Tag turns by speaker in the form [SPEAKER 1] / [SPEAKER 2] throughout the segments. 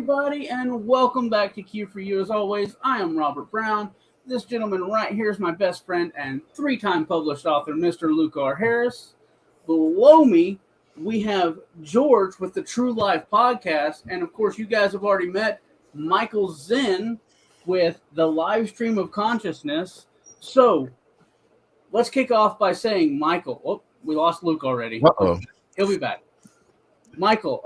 [SPEAKER 1] everybody, and welcome back to Q for You. As always, I am Robert Brown. This gentleman right here is my best friend and three-time published author, Mr. Luke R. Harris. Below me, we have George with the True Life Podcast, and of course, you guys have already met Michael Zen with the Live Stream of Consciousness. So, let's kick off by saying, Michael, we lost Luke already.
[SPEAKER 2] Uh-oh.
[SPEAKER 1] He'll be back. Michael,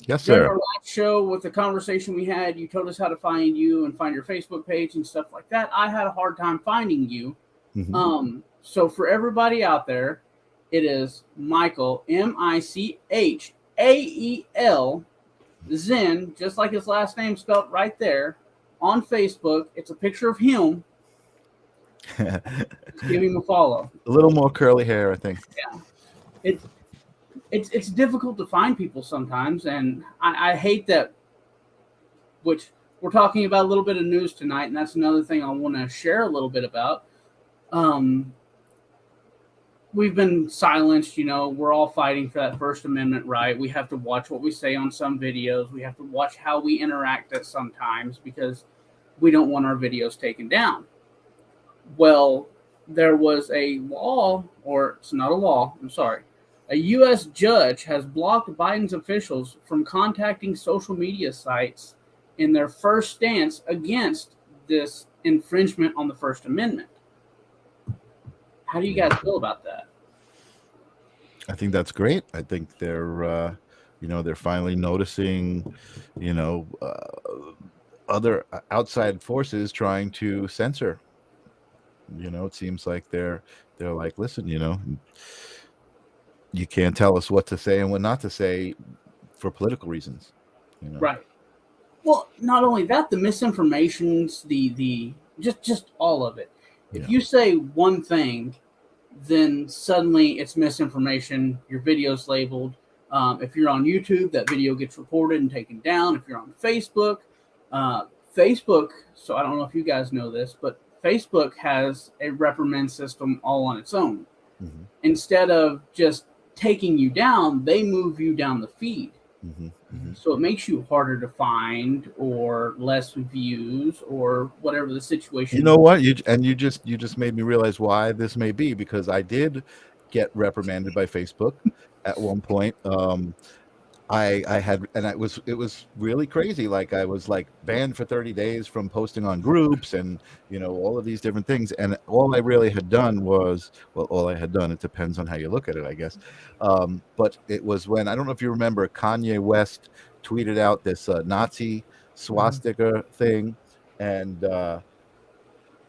[SPEAKER 2] Yes,
[SPEAKER 1] during
[SPEAKER 2] sir.
[SPEAKER 1] our last show with the conversation we had, you told us how to find you and find your Facebook page and stuff like that. I had a hard time finding you.
[SPEAKER 2] Mm-hmm.
[SPEAKER 1] So for everybody out there, it is Michael, Michael, Zen, just like his last name spelled right there, on Facebook. It's a picture of him. Give him a follow.
[SPEAKER 2] A little more curly hair, I think.
[SPEAKER 1] Yeah. It's difficult to find people sometimes, and I hate that, which we're talking about a little bit of news tonight, and that's another thing I want to share a little bit about. We've been silenced, we're all fighting for that First Amendment right. We have to watch what we say on some videos. We have to watch how we interact at sometimes because we don't want our videos taken down. Well, there was a law, or it's not a law, I'm sorry. A U.S. judge has blocked Biden's officials from contacting social media sites in their first stance against this infringement on the First Amendment. How do you guys feel about that?
[SPEAKER 2] I think that's great. I think they're finally noticing, other outside forces trying to censor. It seems like they're like, listen, you can't tell us what to say and what not to say for political reasons.
[SPEAKER 1] Right. Well, not only that, the misinformations, the just all of it. If you say one thing, then suddenly it's misinformation. Your video's labeled. If you're on YouTube, that video gets reported and taken down. If you're on Facebook, so I don't know if you guys know this, but Facebook has a reprimand system all on its own. Mm-hmm. Instead of just taking you down, they move you down the feed. Mm-hmm. Mm-hmm. So it makes you harder to find, or less views, or whatever the situation.
[SPEAKER 2] You know what? You just made me realize why this may be, because I did get reprimanded by Facebook at one point. I had, and it was really crazy. Like, I was like banned for 30 days from posting on groups and, all of these different things. And all I really had done was, it depends on how you look at it, I guess. But it was when, I don't know if you remember, Kanye West tweeted out this Nazi swastika thing. And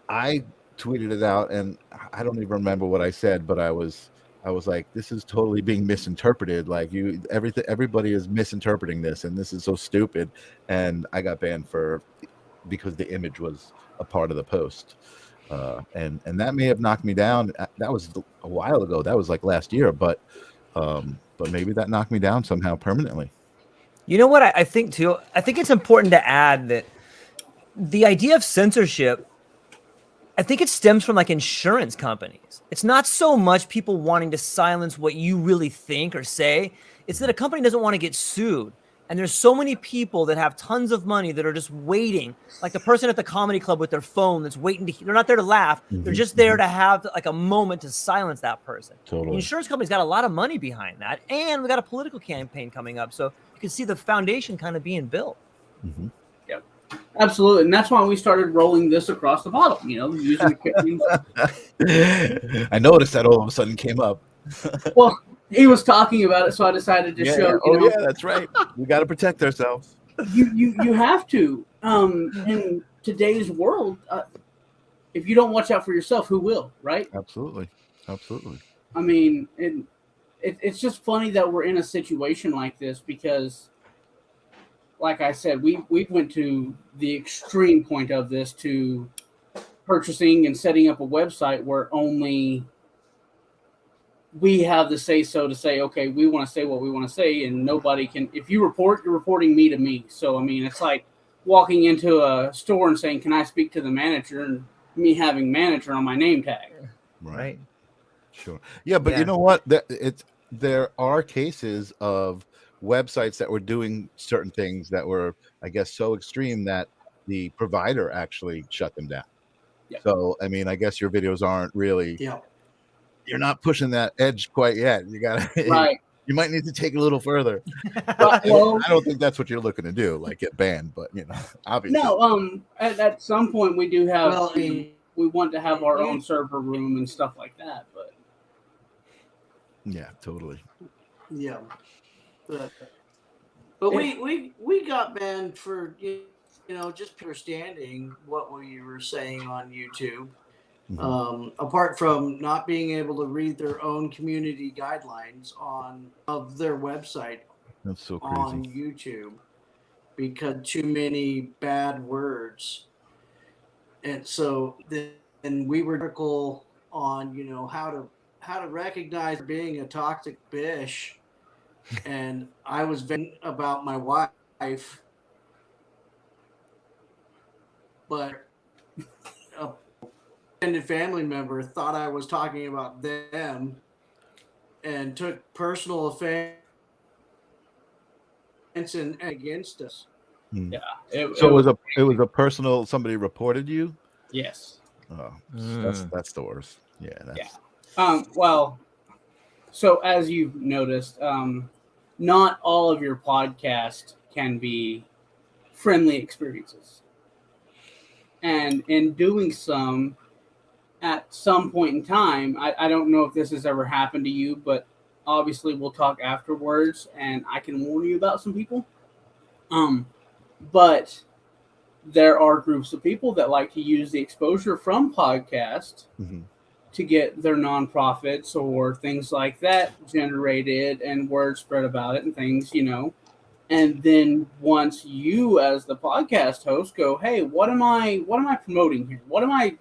[SPEAKER 2] I tweeted it out, and I don't even remember what I said, but I was like, this is totally being misinterpreted. Like, everybody is misinterpreting this, and this is so stupid. And I got banned because the image was a part of the post. And that may have knocked me down. That was a while ago. That was like last year, but maybe that knocked me down somehow permanently.
[SPEAKER 3] You know what I think too? I think it's important to add that the idea of censorship, I think it stems from like insurance companies. It's not so much people wanting to silence what you really think or say. It's that a company doesn't want to get sued. And there's so many people that have tons of money that are just waiting, like the person at the comedy club with their phone that's waiting to, they're not there to laugh. Mm-hmm. They're just there to have like a moment to silence that person.
[SPEAKER 2] Totally.
[SPEAKER 3] The insurance company's got a lot of money behind that. And we got a political campaign coming up. So you can see the foundation kind of being built.
[SPEAKER 2] Mm-hmm.
[SPEAKER 1] Yep. Absolutely. And that's why we started rolling this across the bottle, using
[SPEAKER 2] I noticed that all of a sudden came up.
[SPEAKER 1] Well, he was talking about it, so I decided to show.
[SPEAKER 2] Yeah, that's right. We got to protect ourselves.
[SPEAKER 1] You have to. In today's world, if you don't watch out for yourself, who will? Right?
[SPEAKER 2] Absolutely.
[SPEAKER 1] I mean, it's just funny that we're in a situation like this because, like I said, we went to the extreme point of this to purchasing and setting up a website where only we have the say-so to say, okay, we want to say what we want to say, and nobody can. If you report, you're reporting me to me. So, I mean, it's like walking into a store and saying, can I speak to the manager, and me having manager on my name tag.
[SPEAKER 2] Right. Sure. Yeah, but you know what? There are cases of websites that were doing certain things that were, I guess, so extreme that the provider actually shut them down.
[SPEAKER 1] Yeah.
[SPEAKER 2] So, I mean, I guess your videos aren't really,
[SPEAKER 4] Yeah.
[SPEAKER 2] you're not pushing that edge quite yet. You got to,
[SPEAKER 1] Right.
[SPEAKER 2] you might need to take it a little further.
[SPEAKER 1] Well,
[SPEAKER 2] I don't think that's what you're looking to do, like get banned, but obviously.
[SPEAKER 1] no. At some point we do have.
[SPEAKER 4] Well,
[SPEAKER 1] we want to have our
[SPEAKER 4] you-
[SPEAKER 1] own server room and stuff like that, but
[SPEAKER 2] Yeah, totally.
[SPEAKER 4] Yeah. But we got banned for just understanding what we were saying on YouTube. Apart from not being able to read their own community guidelines of their website
[SPEAKER 2] That's so
[SPEAKER 4] on
[SPEAKER 2] crazy.
[SPEAKER 4] YouTube because too many bad words. And so then we were critical on how to recognize being a toxic bish, and I was venting about my wife, but a extended family member thought I was talking about them and took personal offense and against us.
[SPEAKER 1] yeah.
[SPEAKER 2] So it was a personal, somebody reported you?
[SPEAKER 1] Yes.
[SPEAKER 2] Oh, that's the worst. Yeah. That's,
[SPEAKER 1] Well, so as you've noticed, not all of your podcast can be friendly experiences. And in doing some, at some point in time, I don't know if this has ever happened to you, but obviously we'll talk afterwards and I can warn you about some people. But there are groups of people that like to use the exposure from podcasts to get their nonprofits or things like that generated and word spread about it and things, And then once you as the podcast host go, hey, what am I promoting here? What am I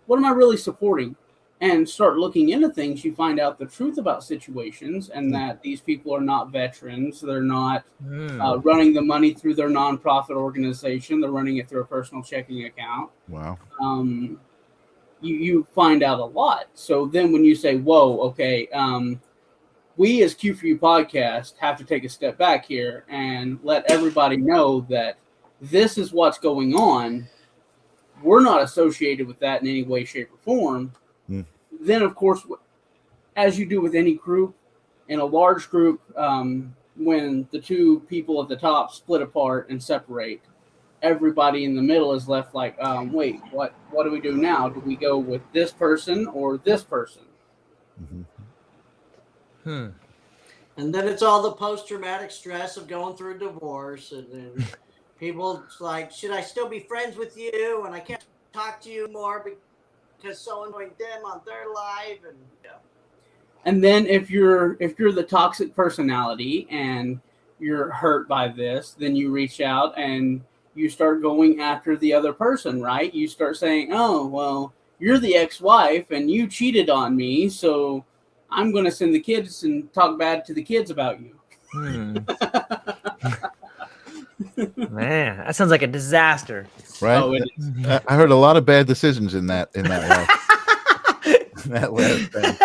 [SPEAKER 1] really supporting? And start looking into things, you find out the truth about situations and that these people are not veterans. They're not running the money through their nonprofit organization. They're running it through a personal checking account.
[SPEAKER 2] wow.
[SPEAKER 1] You find out a lot. So then when you say, whoa, okay, we as Q4U podcast have to take a step back here and let everybody know that this is what's going on. We're not associated with that in any way, shape, or form. Then, of course, as you do with any group, in a large group, when the two people at the top split apart and separate, everybody in the middle is left like, wait, what do we do now? Do we go with this person or this person?
[SPEAKER 4] And then it's all the post-traumatic stress of going through a divorce, and then people like, should I still be friends with you? And I can't talk to you more because someone joined them on their live, and
[SPEAKER 1] And then if you're the toxic personality and you're hurt by this, then you reach out and you start going after the other person, right? You start saying, oh, well, you're the ex-wife and you cheated on me, so I'm going to send the kids and talk bad to the kids about you.
[SPEAKER 3] Man, that sounds like a disaster.
[SPEAKER 2] Right?
[SPEAKER 1] Oh, it is.
[SPEAKER 2] I heard a lot of bad decisions in that last thing.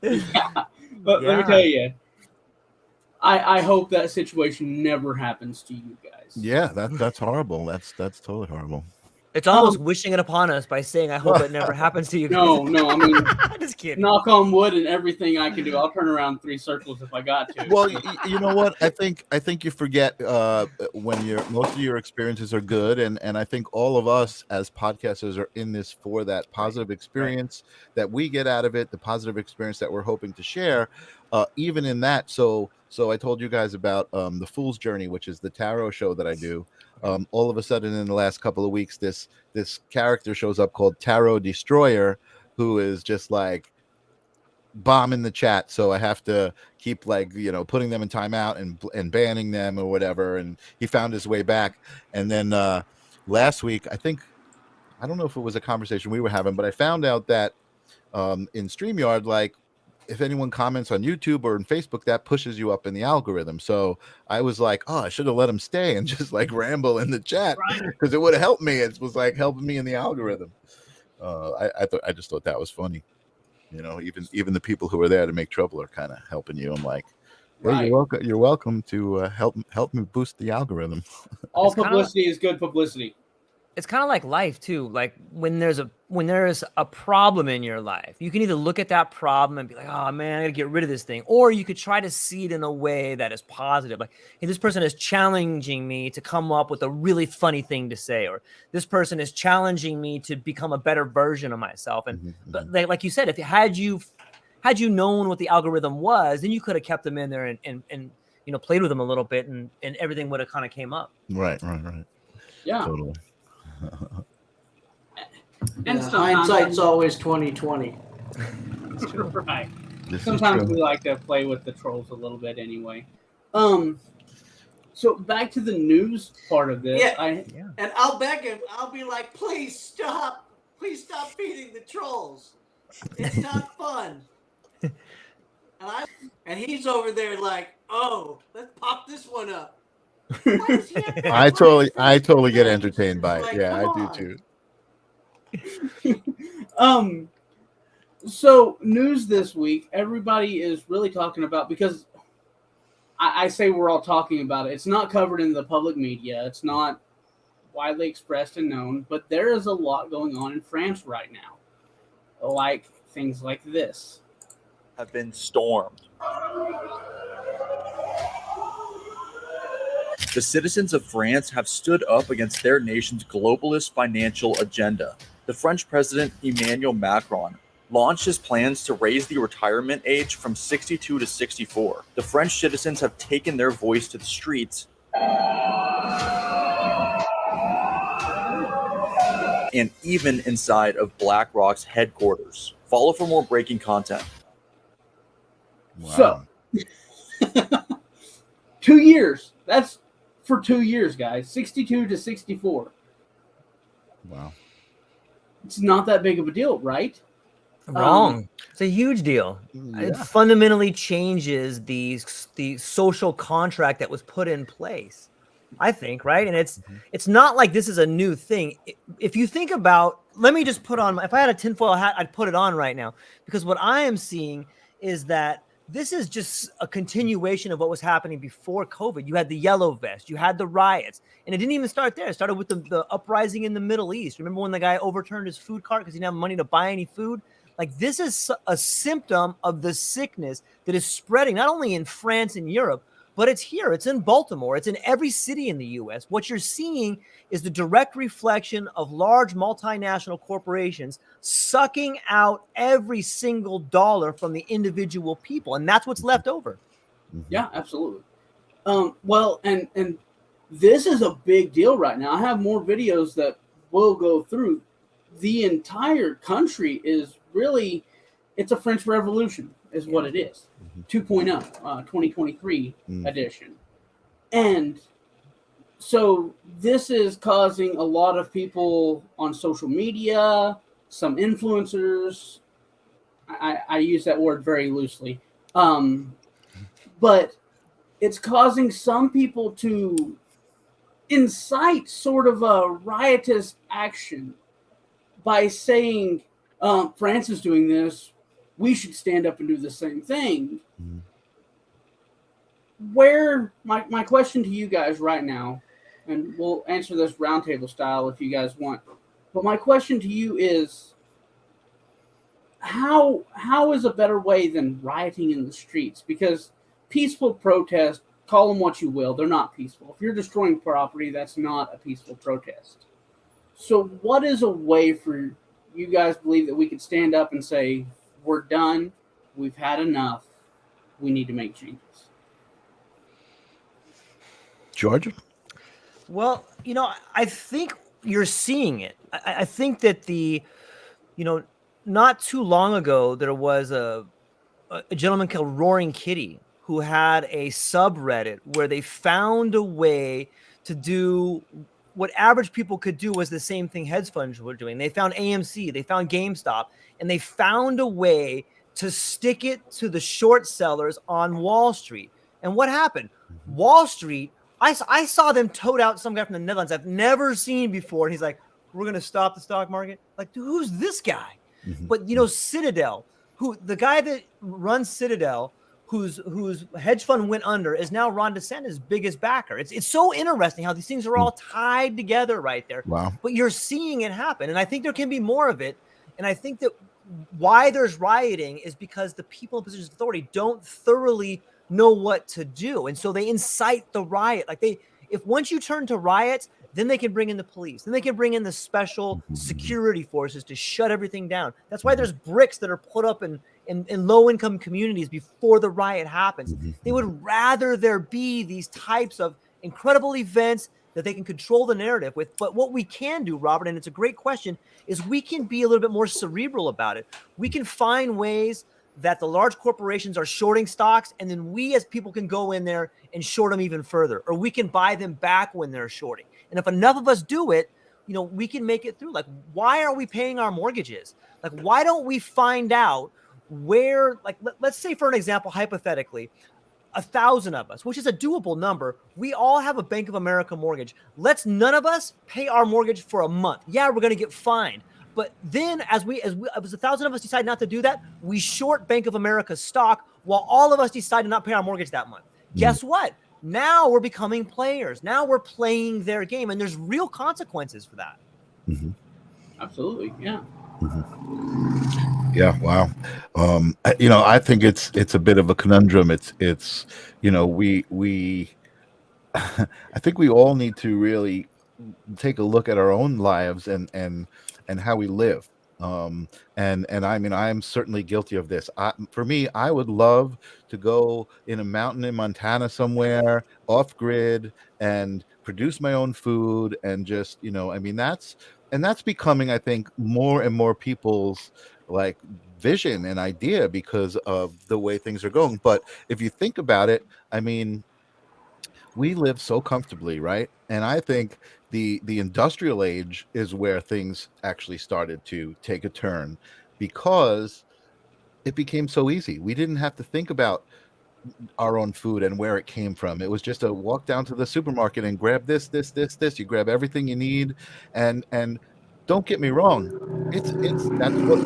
[SPEAKER 1] Yeah. But let me tell you, I hope that situation never happens to you guys.
[SPEAKER 2] Yeah, that's horrible. That's totally horrible.
[SPEAKER 3] It's almost wishing it upon us by saying, I hope it never happens to you.
[SPEAKER 1] No, I mean,
[SPEAKER 3] just kidding.
[SPEAKER 1] knock on wood and everything I can do. I'll turn around 3 circles if I got to.
[SPEAKER 2] Well, you know what? I think you forget when most of your experiences are good, and I think all of us as podcasters are in this for that positive experience that we get out of it, the positive experience that we're hoping to share. Even in that, so I told you guys about the Fool's Journey, which is the tarot show that I do. All of a sudden, in the last couple of weeks, this character shows up called Tarot Destroyer, who is just like bombing the chat. So I have to keep putting them in timeout and banning them or whatever. And he found his way back. And then last week, I don't know if it was a conversation we were having, but I found out that in StreamYard, if anyone comments on YouTube or in Facebook, that pushes you up in the algorithm. So I was like, oh, I should have let him stay and just ramble in the chat because it would have helped me. It was helping me in the algorithm. I just thought that was funny. Even the people who are there to make trouble are kind of helping you. I'm like, Hey,
[SPEAKER 1] Right.
[SPEAKER 2] you're welcome to help me boost the algorithm.
[SPEAKER 1] All
[SPEAKER 3] It's kinda
[SPEAKER 1] publicity is good publicity.
[SPEAKER 3] It's kind of like life too. Like when there's a problem in your life, you can either look at that problem and be like, oh man, I gotta get rid of this thing. Or you could try to see it in a way that is positive. Like, hey, this person is challenging me to come up with a really funny thing to say, or this person is challenging me to become a better version of myself. And but like you said, if had you known what the algorithm was, then you could have kept them in there and played with them a little bit, and everything would have kind of came up.
[SPEAKER 2] Right.
[SPEAKER 1] Yeah.
[SPEAKER 2] Totally.
[SPEAKER 1] And
[SPEAKER 4] hindsight's always 20/20.
[SPEAKER 1] Right.
[SPEAKER 2] This
[SPEAKER 1] Sometimes
[SPEAKER 2] is true.
[SPEAKER 1] we like to play with the trolls a little bit anyway. So back to the news part of this.
[SPEAKER 4] Yeah. And I'll beg him. I'll be like, please stop feeding the trolls. It's not fun. And he's over there like, oh, let's pop this one up. Why does he have to
[SPEAKER 2] I
[SPEAKER 4] play
[SPEAKER 2] totally get
[SPEAKER 4] things?
[SPEAKER 2] entertained by it.
[SPEAKER 4] Like,
[SPEAKER 2] Yeah, I
[SPEAKER 4] come
[SPEAKER 2] do
[SPEAKER 4] on.
[SPEAKER 2] too.
[SPEAKER 1] So news this week, everybody is really talking about, because I say we're all talking about it. It's not covered in the public media. It's not widely expressed and known, but there is a lot going on in France right now. Like things like this.
[SPEAKER 5] Have been stormed. The citizens of France have stood up against their nation's globalist financial agenda. The French president Emmanuel Macron launched his plans to raise the retirement age from 62 to 64. The French citizens have taken their voice to the streets and even inside of BlackRock's headquarters. Follow for more breaking content.
[SPEAKER 2] Wow.
[SPEAKER 1] So 2 years. That's for 2 years, guys. 62 to 64.
[SPEAKER 2] Wow.
[SPEAKER 1] It's not that big of a deal, right?
[SPEAKER 3] Wrong. It's a huge deal. It fundamentally changes the social contract that was put in place, I think, right? And it's not like this is a new thing. If you think about, let me just put on, if I had a tinfoil hat, I'd put it on right now, because what I am seeing is that this is just a continuation of what was happening before COVID. You had the yellow vest, you had the riots, and it didn't even start there. It started with the uprising in the Middle East. Remember when the guy overturned his food cart because he didn't have money to buy any food? Like, this is a symptom of the sickness that is spreading not only in France and Europe, but it's here. It's in Baltimore. It's in every city in the U.S. What you're seeing is the direct reflection of large multinational corporations sucking out every single dollar from the individual people, and that's what's left over.
[SPEAKER 1] Yeah, absolutely. Well, and this is a big deal right now. I have more videos that will go through. The entire country is really, it's a French Revolution is what it is. 2.0, 2023 edition. And so this is causing a lot of people on social media, some influencers, I use that word very loosely, but it's causing some people to incite sort of a riotous action by saying, France is doing this, we should stand up and do the same thing. Where, my question to you guys right now, and we'll answer this roundtable style if you guys want, but my question to you is, how is a better way than rioting in the streets? Because peaceful protest, call them what you will, they're not peaceful. If you're destroying property, that's not a peaceful protest. So what is a way for you guys believe that we could stand up and say, we're done, we've had enough, we need to make changes?
[SPEAKER 2] Georgia?
[SPEAKER 3] Well, I think you're seeing it. I think that not too long ago, there was a gentleman called Roaring Kitty who had a subreddit where they found a way to do what average people could do, was the same thing hedge funds were doing. They found AMC, they found GameStop, and they found a way to stick it to the short sellers on Wall Street. And what happened? Wall Street, I saw them tote out some guy from the Netherlands I've never seen before. And he's like, we're going to stop the stock market. Like, dude, who's this guy? But, Citadel, the guy that runs Citadel whose hedge fund went under is now Ron DeSantis' biggest backer. It's so interesting how these things are all tied together right there.
[SPEAKER 2] Wow.
[SPEAKER 3] But you're seeing it happen, and I think there can be more of it. And I think that why there's rioting is because the people in positions of authority don't thoroughly know what to do, and so they incite the riot. Like if once you turn to riots, then they can bring in the police, then they can bring in the special security forces to shut everything down. That's why there's bricks that are put up in low-income communities before the riot happens. They would rather there be these types of incredible events that they can control the narrative with. But what we can do, Robert, and it's a great question, is we can be a little bit more cerebral about it. We can find ways that the large corporations are shorting stocks, and then we as people can go in there and short them even further, or we can buy them back when they're shorting. And if enough of us do it, we can make it through. Like, why are we paying our mortgages? Like, why don't we find out where, like, let's say for an example, hypothetically, 1,000 of us, which is a doable number, we all have a Bank of America mortgage. Let's none of us pay our mortgage for a month. Yeah, we're going to get fined. But then as 1,000 of us decide not to do that, we short Bank of America stock while all of us decide to not pay our mortgage that month. Guess what? Now we're becoming players. Now we're playing their game, and there's real consequences for that.
[SPEAKER 1] Absolutely. Yeah.
[SPEAKER 2] Yeah. Wow. I think it's a bit of a conundrum. It's we I think we all need to really take a look at our own lives and how we live. And I mean, I am certainly guilty of this. For me, I would love to go in a mountain in Montana somewhere off grid and produce my own food and just, I mean, that's becoming, I think, more and more people's like vision and idea because of the way things are going. But if you think about it, I mean, we live so comfortably, right? And I think the industrial age is where things actually started to take a turn because it became so easy. We didn't have to think about our own food and where it came from. It was just a walk down to the supermarket and grab this. You grab everything you need, and don't get me wrong, it's that's what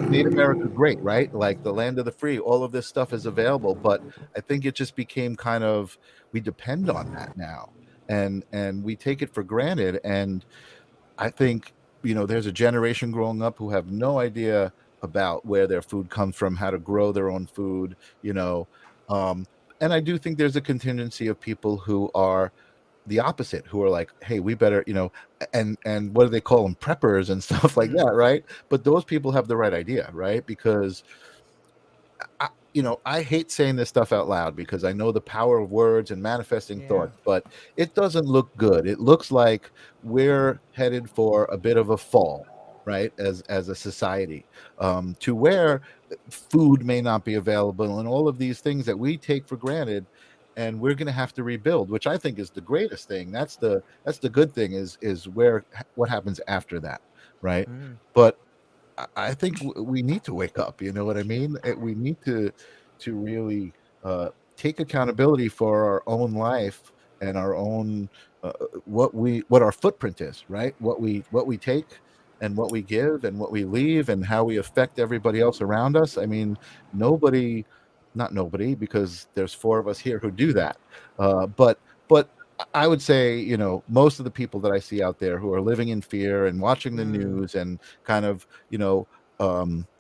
[SPEAKER 2] made America great, right? Like the land of the free. All of this stuff is available, but I think it just became kind of we depend on that now, and we take it for granted. And I think there's a generation growing up who have no idea about where their food comes from, how to grow their own food, and I do think there's a contingency of people who are the opposite, who are like, hey, we better, and what do they call them, preppers and stuff like that, right? But those people have the right idea, right? Because I hate saying this stuff out loud because I know the power of words and manifesting thoughts, but it doesn't look good. It looks like we're headed for a bit of a fall, right? As a society, to where food may not be available and all of these things that we take for granted, and we're going to have to rebuild, which I think is the greatest thing. That's the good thing is what happens after that, right? But I think we need to wake up. You know what I mean? We need to really take accountability for our own life and our own what our footprint is, right? What we take and what we give and what we leave and how we affect everybody else around us. I mean, not nobody, because there's 4 of us here who do that. But I would say, most of the people that I see out there who are living in fear and watching the news and kind of,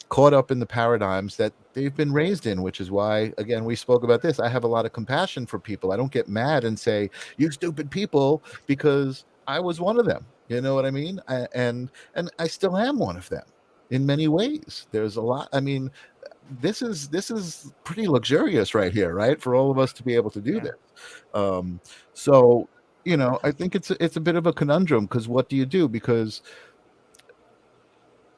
[SPEAKER 2] caught up in the paradigms that they've been raised in, which is why, again, we spoke about this. I have a lot of compassion for people. I don't get mad and say, you stupid people, because I was one of them. You know what I mean? And I still am one of them in many ways. There's a lot. I mean, this is pretty luxurious right here, right? For all of us to be able to do this. So, I think it's a bit of a conundrum, because what do you do? Because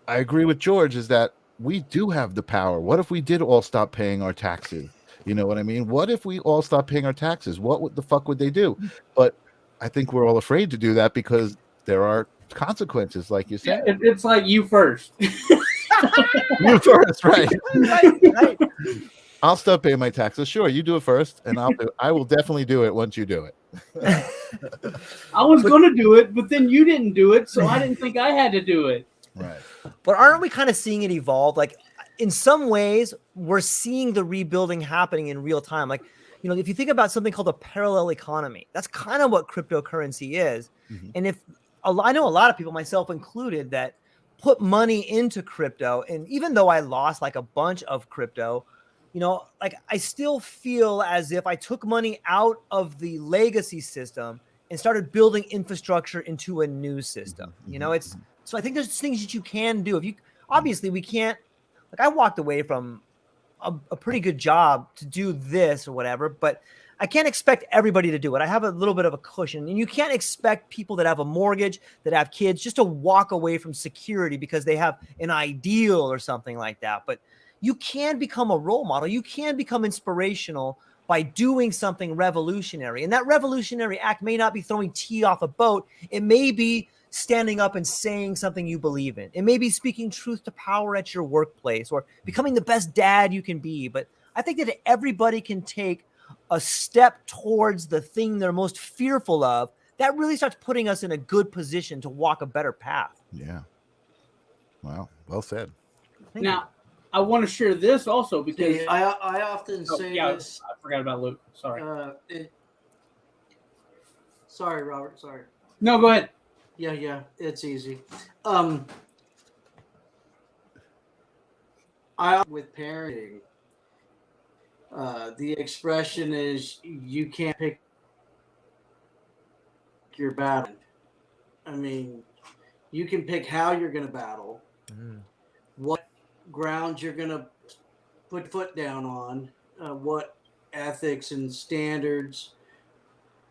[SPEAKER 2] I agree with George is that we do have the power. What if we did all stop paying our taxes? You know what I mean? What if we all stop paying our taxes? What the fuck would they do? But I think we're all afraid to do that because there are consequences, like you said.
[SPEAKER 1] Yeah, it's like you first.
[SPEAKER 2] You first, right? Right. I'll stop paying my taxes. Sure, you do it first, and I will definitely do it once you do it.
[SPEAKER 1] I was going to do it, but then you didn't do it, so I didn't think I had to do it.
[SPEAKER 2] Right.
[SPEAKER 3] But aren't we kind of seeing it evolve? Like, in some ways, we're seeing the rebuilding happening in real time. Like, if you think about something called a parallel economy, that's kind of what cryptocurrency is.
[SPEAKER 2] Mhm.
[SPEAKER 3] And I know a lot of people, myself included, that put money into crypto. And even though I lost like a bunch of crypto, like I still feel as if I took money out of the legacy system and started building infrastructure into a new system. So I think there's things that you can do. Obviously we can't, like, I walked away from a pretty good job to do this or whatever, but I can't expect everybody to do it. I have a little bit of a cushion, and you can't expect people that have a mortgage, that have kids, just to walk away from security because they have an ideal or something like that. But you can become a role model. You can become inspirational by doing something revolutionary. And that revolutionary act may not be throwing tea off a boat. It may be standing up and saying something you believe in. It may be speaking truth to power at your workplace, or becoming the best dad you can be. But I think that everybody can take a step towards the thing they're most fearful of. That really starts putting us in a good position to walk a better path.
[SPEAKER 2] Yeah. Wow. Well said.
[SPEAKER 3] Thank you.
[SPEAKER 1] Now, I want to share this also because
[SPEAKER 4] See, I often say this.
[SPEAKER 1] I forgot about Luke. Sorry.
[SPEAKER 4] Sorry, Robert. Sorry.
[SPEAKER 1] No, go ahead.
[SPEAKER 4] Yeah, it's easy. With parenting, the expression is you can't pick your battle. I mean, you can pick how you're going to battle, what grounds you're going to put foot down on, what ethics and standards,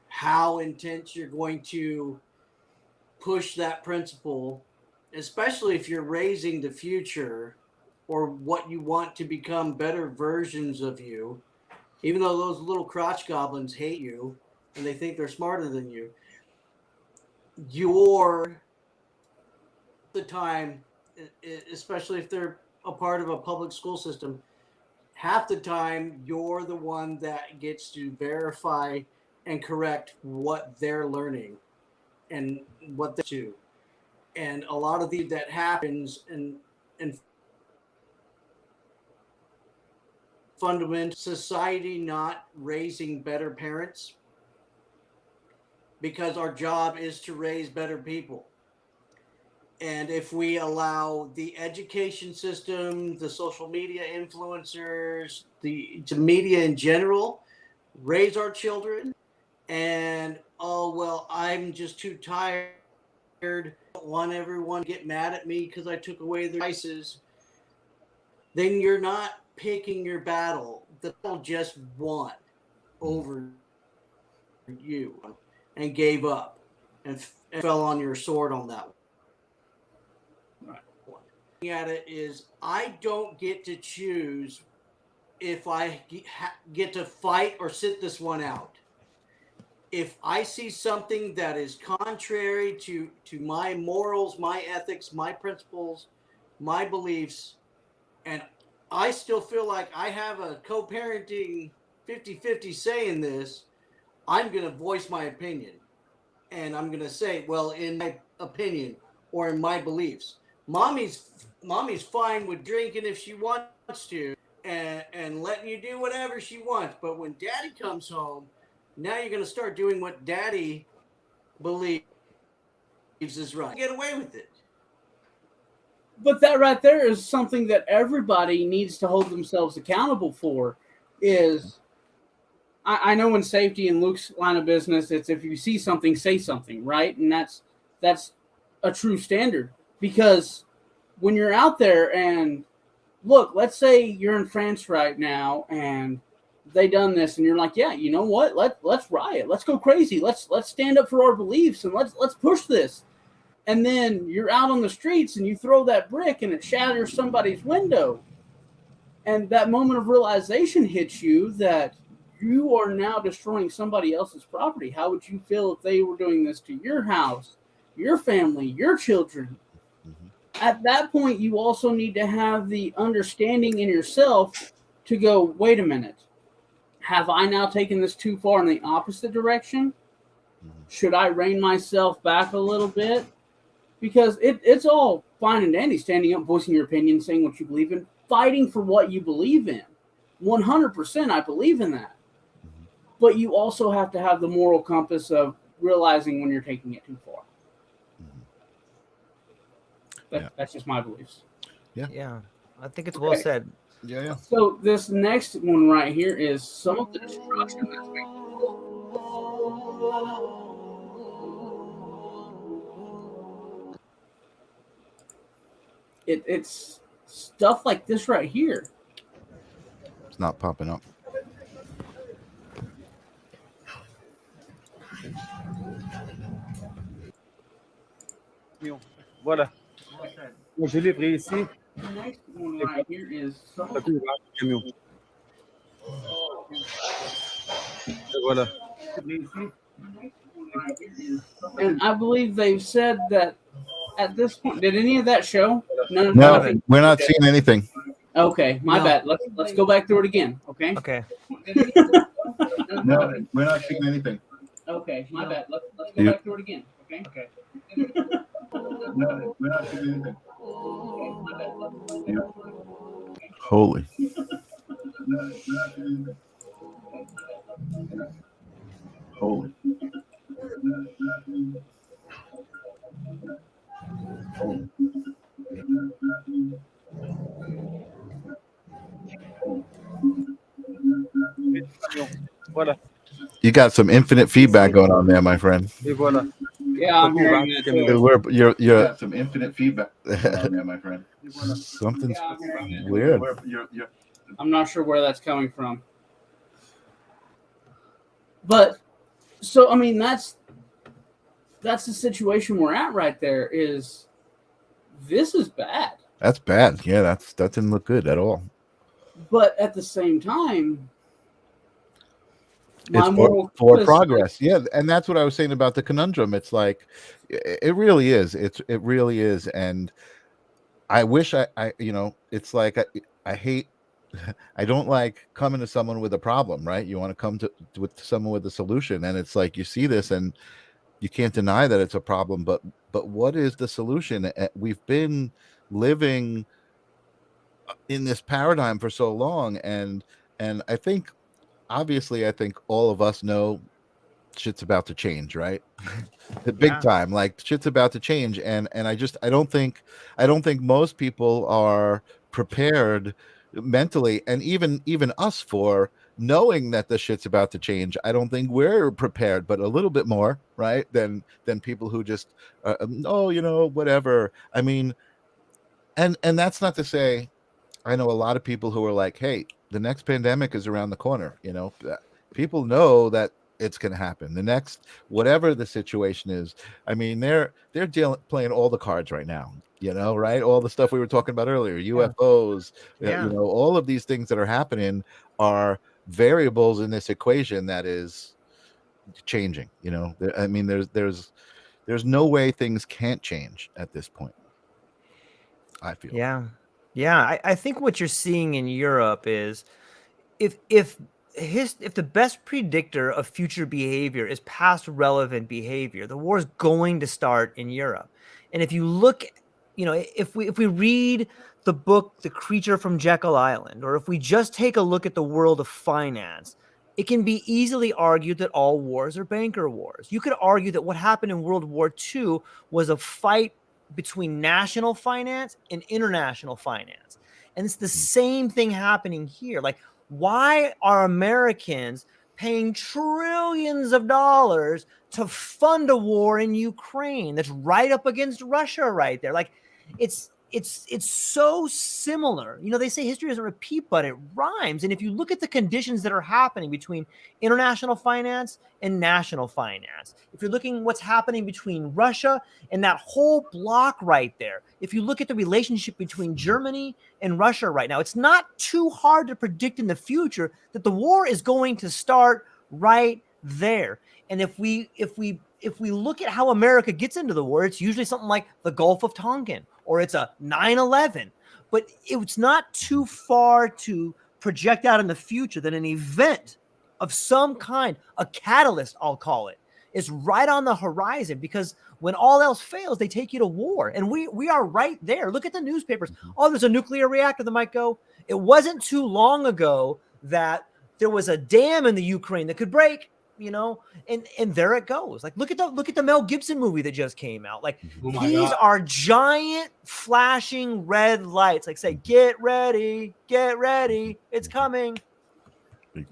[SPEAKER 4] how intense you're going to push that principle, especially if you're raising the future or what you want to become, better versions of you, even though those little crotch goblins hate you and they think they're smarter than you. You're the time, especially if they're a part of a public school system, half the time you're the one that gets to verify and correct what they're learning and what they do. And a lot of that happens in fundamental society not raising better parents, because our job is to raise better people. And if we allow the education system, the social media influencers, the media in general, raise our children, and I'm just too tired, I don't want everyone to get mad at me because I took away their devices, then you're not picking your battle. The battle just won over you and gave up and fell on your sword on that one. Looking at it is, I don't get to choose if I get to fight or sit this one out. If I see something that is contrary to my morals, my ethics, my principles, my beliefs, and I still feel like I have a co-parenting 50-50 say in this, I'm going to voice my opinion. And I'm going to say, well, in my opinion or in my beliefs, mommy's fine with drinking if she wants to and letting you do whatever she wants. But when daddy comes home, now you're going to start doing what daddy believes is right. Get away with it.
[SPEAKER 1] But that right there is something that everybody needs to hold themselves accountable for. Is I know in safety in Luke's line of business, it's if you see something, say something, right? And that's a true standard, because when you're out there and look, let's say you're in France right now and they done this and you're like, yeah, you know what? Let's riot. Let's go crazy. Let's stand up for our beliefs and let's push this. And then you're out on the streets and you throw that brick and it shatters somebody's window. And that moment of realization hits you that you are now destroying somebody else's property. How would you feel if they were doing this to your house, your family, your children? At that point, you also need to have the understanding in yourself to go, wait a minute. Have I now taken this too far in the opposite direction? Should I rein myself back a little bit? Because it's all fine and dandy standing up, voicing your opinion, saying what you believe in. fighting for what you believe in. 100%, I believe in that. But you also have to have the moral compass of realizing when you're taking it too far. That's just my beliefs.
[SPEAKER 3] Yeah. I think it's well said.
[SPEAKER 2] Yeah.
[SPEAKER 1] So this next one right here is some of the destruction that's being it's stuff like this right here.
[SPEAKER 2] It's not popping up.
[SPEAKER 6] Voilà. Moi, je l'ai pris ici.
[SPEAKER 1] The next one right here is some
[SPEAKER 6] Le camion. Et voilà.
[SPEAKER 1] and I believe they've said that at this point, did any of that show?
[SPEAKER 2] No,
[SPEAKER 1] nothing.
[SPEAKER 2] we're not seeing anything.
[SPEAKER 1] Okay, my bad. Let's go back through it again. Okay.
[SPEAKER 3] Okay.
[SPEAKER 2] No, we're not seeing anything.
[SPEAKER 1] Okay, my bad. Let's go back through it again. Okay. Okay.
[SPEAKER 2] No, we're not seeing anything. Holy. Holy.
[SPEAKER 6] Voilà.
[SPEAKER 2] You got some infinite feedback going on there, my friend.
[SPEAKER 6] Et voilà.
[SPEAKER 1] Yeah, I'm hearing that too.
[SPEAKER 2] You're got some infinite feedback on there, my friend. Something's
[SPEAKER 1] Yeah, I'm hearing that.
[SPEAKER 2] weird.
[SPEAKER 1] I'm not sure where that's coming from. But so I mean that's the situation we're at right there. Is this is bad.
[SPEAKER 2] That's bad. Yeah, that didn't look good at all.
[SPEAKER 1] But at the same time,
[SPEAKER 2] It's for progress. Yeah, and that's what I was saying about the conundrum. It's like it really is. It really is. And I wish I it's like I hate I don't like coming to someone with a problem, right? You want to come with someone with a solution, and it's like you see this and you can't deny that it's a problem, but what is the solution? We've been living in this paradigm for so long, and I think obviously all of us know shit's about to change, right? The big time, like shit's about to change, and I don't think most people are prepared mentally, and even us for knowing that the shit's about to change. I don't think we're prepared, but a little bit more, right, than people who just whatever. I mean, and that's not to say, I know a lot of people who are like, hey, the next pandemic is around the corner. People know that it's going to happen. The next, whatever the situation is. I mean, they're playing all the cards right now, right? All the stuff we were talking about earlier, UFOs, all of these things that are happening are variables in this equation that is changing. I mean, there's no way things can't change at this point, I feel.
[SPEAKER 3] Yeah. I think what you're seeing in Europe is if the best predictor of future behavior is past relevant behavior, the war is going to start in Europe. And if you look, if we read the book The Creature from Jekyll Island, or if we just take a look at the world of finance, it can be easily argued that all wars are banker wars. You could argue that what happened in World War II was a fight between national finance and international finance. And it's the same thing happening here. Like, why are Americans paying trillions of dollars to fund a war in Ukraine that's right up against Russia right there? Like, it's so similar. They say history doesn't repeat, but it rhymes. And if you look at the conditions that are happening between international finance and national finance, if you're looking what's happening between Russia and that whole block right there, if you look at the relationship between Germany and Russia right now, it's not too hard to predict in the future that the war is going to start right there. And if we look at how America gets into the war, it's usually something like the Gulf of Tonkin, or it's a 9/11. But it's not too far to project out in the future that an event of some kind, a catalyst, I'll call it, is right on the horizon, because when all else fails, they take you to war. And we are right there. Look at the newspapers. Oh, there's a nuclear reactor that might go. It wasn't too long ago that there was a dam in the Ukraine that could break, and there it goes. Like, look at the Mel Gibson movie that just came out. Like,
[SPEAKER 1] Oh my
[SPEAKER 3] these
[SPEAKER 1] God.
[SPEAKER 3] are giant flashing red lights. Like, say, get ready, it's coming.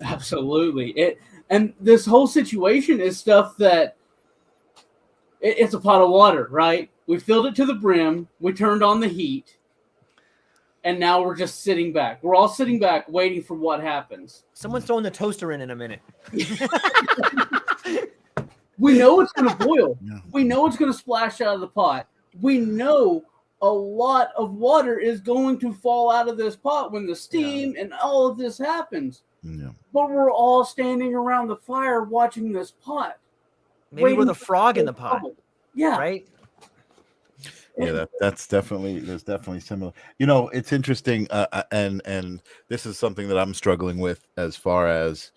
[SPEAKER 1] Absolutely. And this whole situation is stuff that it's a pot of water, right? We filled it to the brim, we turned on the heat, and now we're just sitting back. We're all sitting back waiting for what happens.
[SPEAKER 3] Someone's throwing the toaster in a minute.
[SPEAKER 1] We know it's going to boil.
[SPEAKER 2] Yeah.
[SPEAKER 1] We know it's going to splash out of the pot. We know a lot of water is going to fall out of this pot when the steam and all of this happens.
[SPEAKER 2] Yeah.
[SPEAKER 1] But we're all standing around the fire watching this pot.
[SPEAKER 3] Maybe we're the
[SPEAKER 1] waiting
[SPEAKER 3] frog
[SPEAKER 1] for
[SPEAKER 3] in the pot,
[SPEAKER 1] bubble. Yeah.
[SPEAKER 3] right?
[SPEAKER 2] Yeah, there's definitely similar. It's interesting, and this is something that I'm struggling with as far as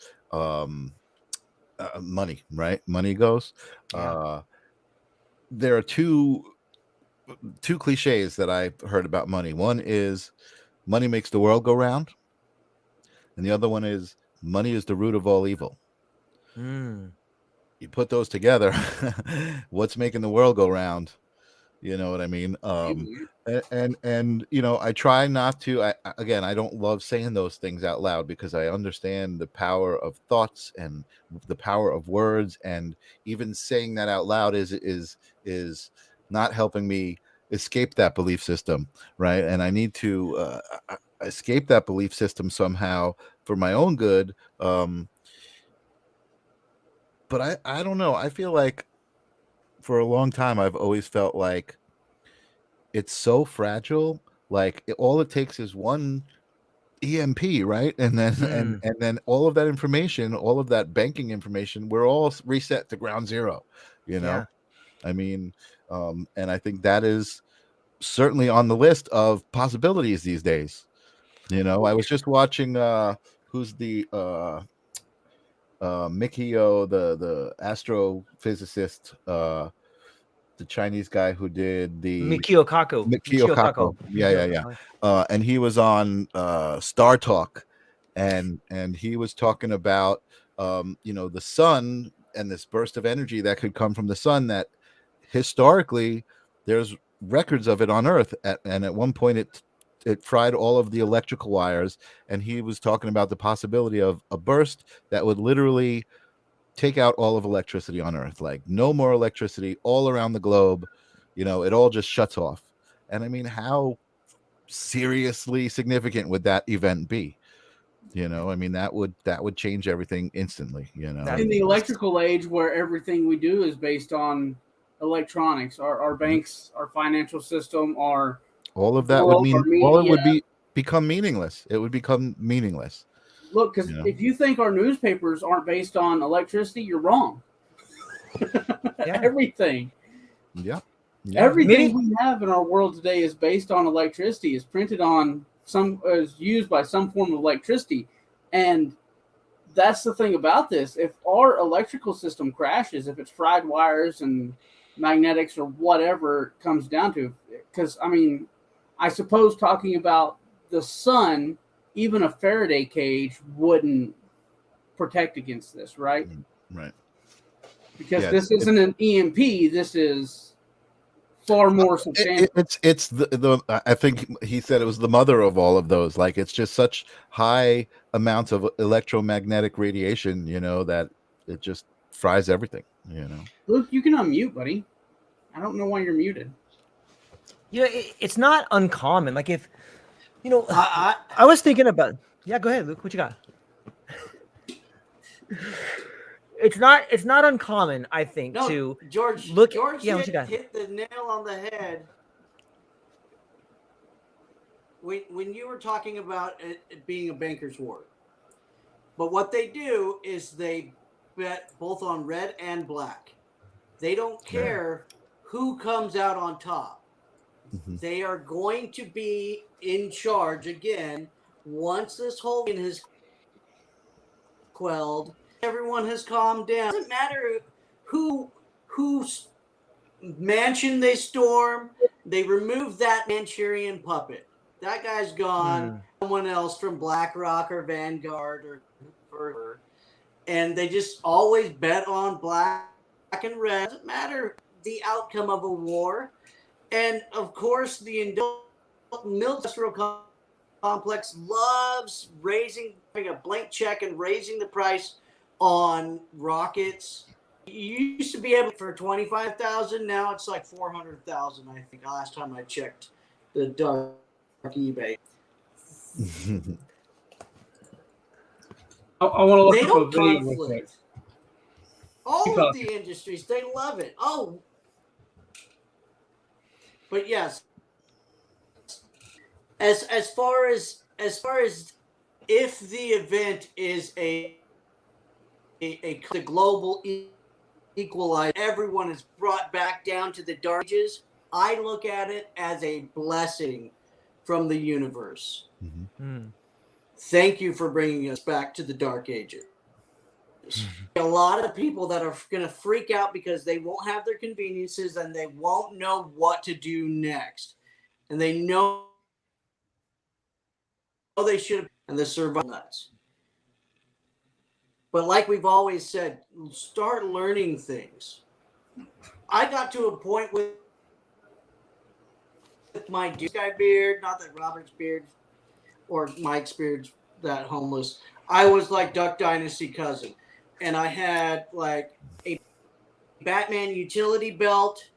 [SPEAKER 2] money, right? Money goes.
[SPEAKER 3] Yeah.
[SPEAKER 2] There are two cliches that I've heard about money. One is money makes the world go round, and the other one is money is the root of all evil. You put those together, what's making the world go round? You know what I mean? And I try not to. I don't love saying those things out loud, because I understand the power of thoughts and the power of words, and even saying that out loud is not helping me escape that belief system, right? And I need to escape that belief system somehow for my own good. But I don't know. I feel like for a long time I've always felt like it's so fragile. Like, all it takes is one EMP, right? And then and then all of that information, all of that banking information, we're all reset to ground zero.
[SPEAKER 3] Yeah.
[SPEAKER 2] I mean, and I think that is certainly on the list of possibilities these days. I was just watching who's the Mikio, the astrophysicist, the Chinese guy who did the
[SPEAKER 3] Mikio Kaku.
[SPEAKER 2] Yeah. And he was on Star Talk, and he was talking about the sun and this burst of energy that could come from the sun, that historically there's records of it on Earth, and at one point it fried all of the electrical wires, and he was talking about the possibility of a burst that would literally take out all of electricity on Earth. Like, no more electricity all around the globe. It all just shuts off. And I mean, how seriously significant would that event be? I mean, that would change everything instantly.
[SPEAKER 1] In the electrical age, where everything we do is based on electronics, our banks, our financial system, our
[SPEAKER 2] all of that would mean all it would become meaningless. It would become meaningless.
[SPEAKER 1] Look, because if you think our newspapers aren't based on electricity, you're wrong. Everything.
[SPEAKER 2] Yeah.
[SPEAKER 1] Everything we have in our world today is based on electricity. Is printed on is used by some form of electricity, and that's the thing about this. If our electrical system crashes, if it's fried wires and magnetics or whatever it comes down to, because I mean, I suppose talking about the sun, even a Faraday cage wouldn't protect against this, right?
[SPEAKER 2] Right.
[SPEAKER 1] Because this isn't an EMP. This is far more substantial.
[SPEAKER 2] It's the I think he said it was the mother of all of those. Like, it's just such high amounts of electromagnetic radiation, that it just fries everything.
[SPEAKER 1] Luke, you can unmute, buddy. I don't know why you're muted.
[SPEAKER 3] It's not uncommon. Like, if I was thinking about. Yeah, go ahead, Luke. What you got? It's not uncommon, I think, to
[SPEAKER 4] George
[SPEAKER 3] look.
[SPEAKER 4] George
[SPEAKER 3] Yeah, what you got?
[SPEAKER 4] hit the nail on the head when you were talking about it being a banker's war. But what they do is they bet both on red and black. They don't care who comes out on top. Mm-hmm. They are going to be in charge again once this whole thing has quelled. Everyone has calmed down. It doesn't matter whose mansion they storm. They remove that Manchurian puppet. That guy's gone. Someone else from BlackRock or Vanguard or and they just always bet on black and red. Doesn't matter the outcome of a war. And of course, the military complex loves having a blank check and raising the price on rockets. You used to be able for 25,000. Now it's like 400,000. I think last time I checked the dark eBay.
[SPEAKER 1] I want to look
[SPEAKER 4] They
[SPEAKER 1] up a
[SPEAKER 4] don't
[SPEAKER 1] video real quick.
[SPEAKER 4] conflict. All of the industries, they love it. Oh, but yes, as far as if the event is a global equalizer, everyone is brought back down to the dark ages. I look at it as a blessing from the universe. Thank you for bringing us back to the dark ages. A lot of people that are going to freak out because they won't have their conveniences and they won't know what to do next. And they know they should have, and the survival nuts. But like we've always said, start learning things. I got to a point with my guy beard, not that Robert's beard or Mike's beard's that homeless. I was like Duck Dynasty cousin. And I had like a Batman utility belt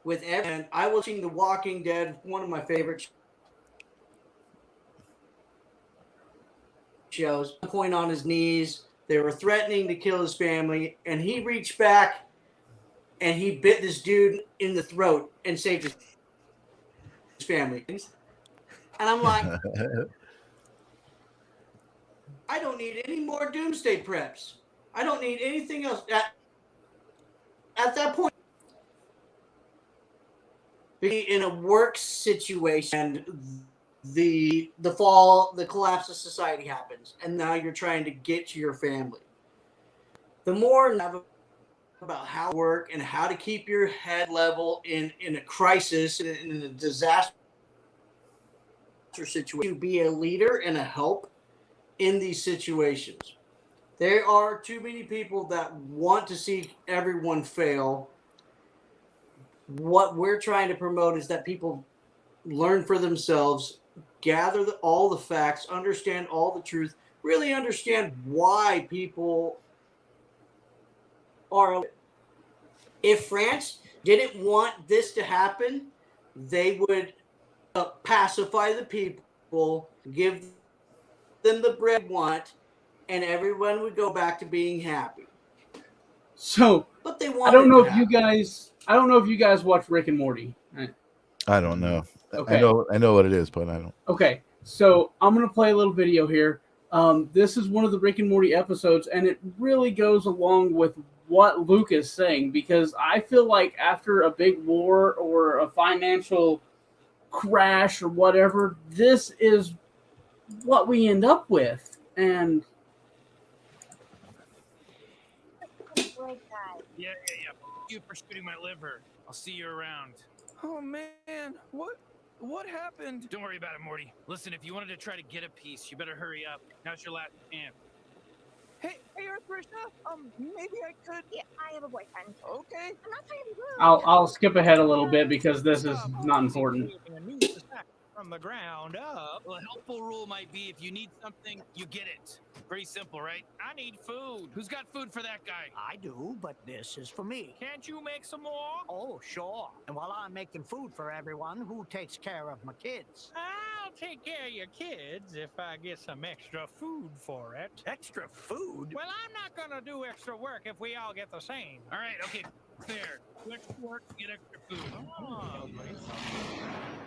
[SPEAKER 4] with and I was watching The Walking Dead, one of my favorite shows. One point on his knees, they were threatening to kill his family, and he reached back and he bit this dude in the throat and saved his family. And I'm like, I don't need any more doomsday preps. I don't need anything else. At that point, in a work situation, the collapse of society happens, and now you're trying to get to your family. The more about how to work and how to keep your head level in a crisis, in a disaster situation, to be a leader and a help in these situations. There are too many people that want to see everyone fail. What we're trying to promote is that people learn for themselves, gather all the facts, understand all the truth, really understand why people are. If France didn't want this to happen, they would pacify the people, give them the bread they want, and everyone would go back to being happy.
[SPEAKER 1] So,
[SPEAKER 4] but they
[SPEAKER 1] I don't know if you guys watch Rick and Morty.
[SPEAKER 2] I don't know.
[SPEAKER 1] Okay.
[SPEAKER 2] I know what it is, but I don't.
[SPEAKER 1] Okay, so I'm gonna play a little video here. This is one of the Rick and Morty episodes, and it really goes along with what Luke is saying, because I feel like after a big war or a financial crash or whatever, this is what we end up with. And
[SPEAKER 7] yeah. Thank you for shooting my liver. I'll see you around. Oh man, what happened? Don't worry about it, Morty. Listen, if you wanted to try to get a piece, you better hurry up. Now's your last chance. Hey, Arthrisha, maybe I could.
[SPEAKER 8] Yeah, I have a boyfriend.
[SPEAKER 7] Okay.
[SPEAKER 8] I'm not trying to be rude.
[SPEAKER 1] I'll skip ahead a little bit because this is not important.
[SPEAKER 7] From the ground up. Well, a helpful rule might be if you need something, you get it. Very simple, right? I need food. Who's got food for that guy?
[SPEAKER 9] I do, but this is for me.
[SPEAKER 7] Can't you make some more?
[SPEAKER 9] Oh, sure. And while I'm making food for everyone, who takes care of my kids?
[SPEAKER 7] I'll take care of your kids if I get some extra food for it.
[SPEAKER 9] Extra food?
[SPEAKER 7] Well, I'm not gonna do extra work if we all get the same. All right, okay, fair. Do extra work, get extra food. Oh,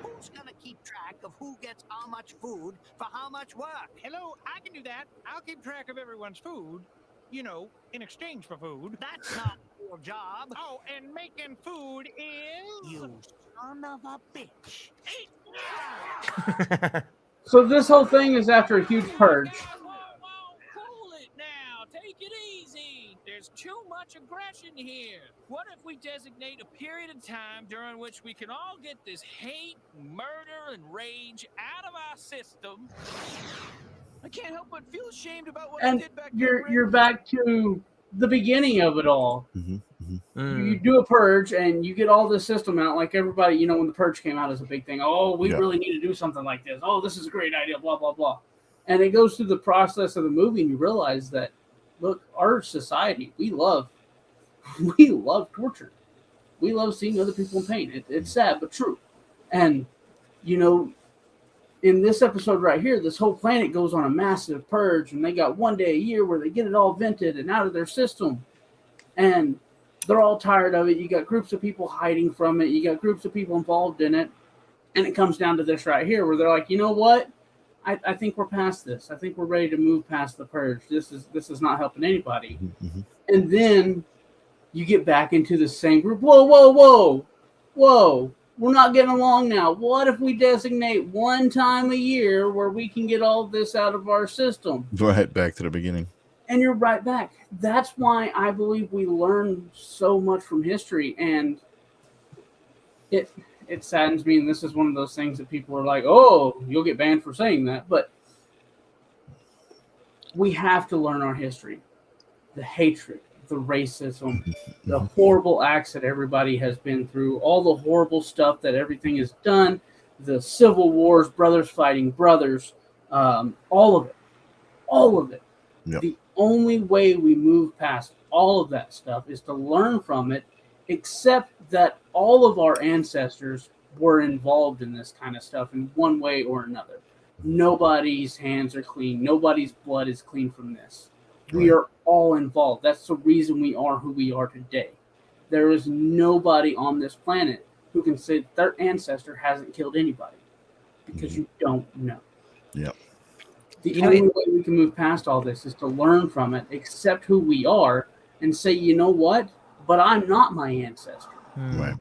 [SPEAKER 9] Who's gonna keep track of who gets how much food for how much work?
[SPEAKER 7] Hello, I can do that. I'll keep track of everyone's food, you know, in exchange for food.
[SPEAKER 9] That's not your job.
[SPEAKER 7] Oh, and making food is...
[SPEAKER 9] You son of a bitch.
[SPEAKER 1] So this whole thing is after a huge purge.
[SPEAKER 7] Whoa, cool it now. Take it easy. There's too much progression here. What if we designate a period of time during which we can all get this hate, murder, and rage out of our system? I can't help but feel ashamed about what I
[SPEAKER 1] And
[SPEAKER 7] did back then.
[SPEAKER 1] you're back to the beginning of it all. You do a purge and you get all this system out, like everybody, you know, when the purge came out as a big thing. Oh, we really need to do something like this. Oh, this is a great idea, blah, blah, blah. And it goes through the process of the movie, and you realize that, look, our society, we love torture. We love seeing other people in pain. It's sad, but true. And, you know, in this episode right here, this whole planet goes on a massive purge, and they got one day a year where they get it all vented and out of their system. And they're all tired of it. You got groups of people hiding from it. You got groups of people involved in it. And it comes down to this right here where they're like, you know what? I think we're past this. I think we're ready to move past the purge. This is not helping anybody. And then you get back into the same group. Whoa. We're not getting along now. What if we designate one time a year where we can get all this out of our system?
[SPEAKER 2] Right, back to the beginning.
[SPEAKER 1] And you're right back. That's why I believe we learn so much from history. And it saddens me, and this is one of those things that people are like, oh, you'll get banned for saying that. But we have to learn our history. The hatred, the racism, the horrible acts that everybody has been through, all the horrible stuff that everything has done, the civil wars, brothers fighting brothers, all of it.
[SPEAKER 2] Yep.
[SPEAKER 1] The only way we move past all of that stuff is to learn from it, except that all of our ancestors were involved in this kind of stuff in one way or another. Nobody's hands are clean. Nobody's blood is clean from this. We are all involved. That's the reason we are who we are today. There is nobody on this planet who can say their ancestor hasn't killed anybody, because you don't know.
[SPEAKER 2] Yep.
[SPEAKER 1] The only way we can move past all this is to learn from it, accept who we are, and say, you know what? But I'm not my ancestor.
[SPEAKER 2] Right.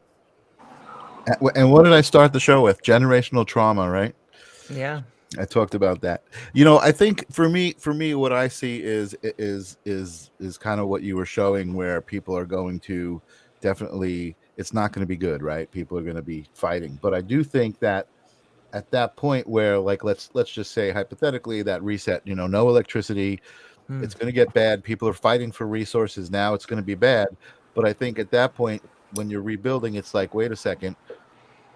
[SPEAKER 2] And what did I start the show with? Generational trauma, right?
[SPEAKER 3] Yeah.
[SPEAKER 2] I talked about that. You know, I think for me, what I see is kind of what you were showing, where people are going to definitely, it's not going to be good, right? People are going to be fighting. But I do think that at that point where, like, let's just say hypothetically that reset, you know, no electricity, it's going to get bad. People are fighting for resources now. It's going to be bad. But I think at that point, when you're rebuilding, it's like, wait a second,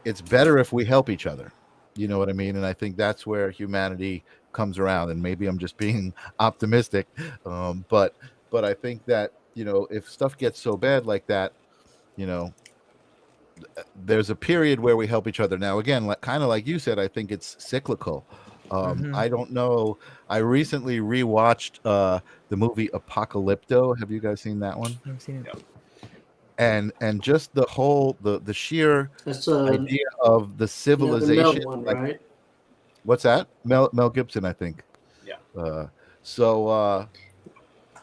[SPEAKER 2] it's better if we help each other. You know what I mean? And I think that's where humanity comes around. And maybe I'm just being optimistic, but I think that, you know, if stuff gets so bad like that, you know, there's a period where we help each other. Now, again, kind of like you said, I think it's cyclical. I don't know. I recently rewatched the movie Apocalypto. Have you guys seen that one?
[SPEAKER 3] I've seen it.
[SPEAKER 2] And just the whole the sheer idea of the civilization.
[SPEAKER 4] Mel one,
[SPEAKER 2] like,
[SPEAKER 4] right?
[SPEAKER 2] what's that? Mel Gibson, I think.
[SPEAKER 1] Yeah.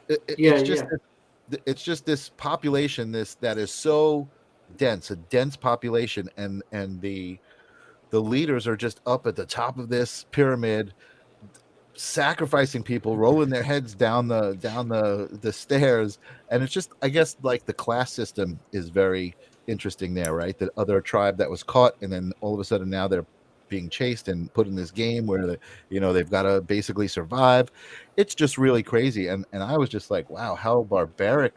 [SPEAKER 2] It's just this population that is so dense, a dense population, and the leaders are just up at the top of this pyramid, sacrificing people, rolling their heads down the stairs. And it's just, I guess, like, the class system is very interesting there, right? That other tribe that was caught, and then all of a sudden now they're being chased and put in this game where they've got to basically survive. It's just really crazy. And I was just like, wow, how barbaric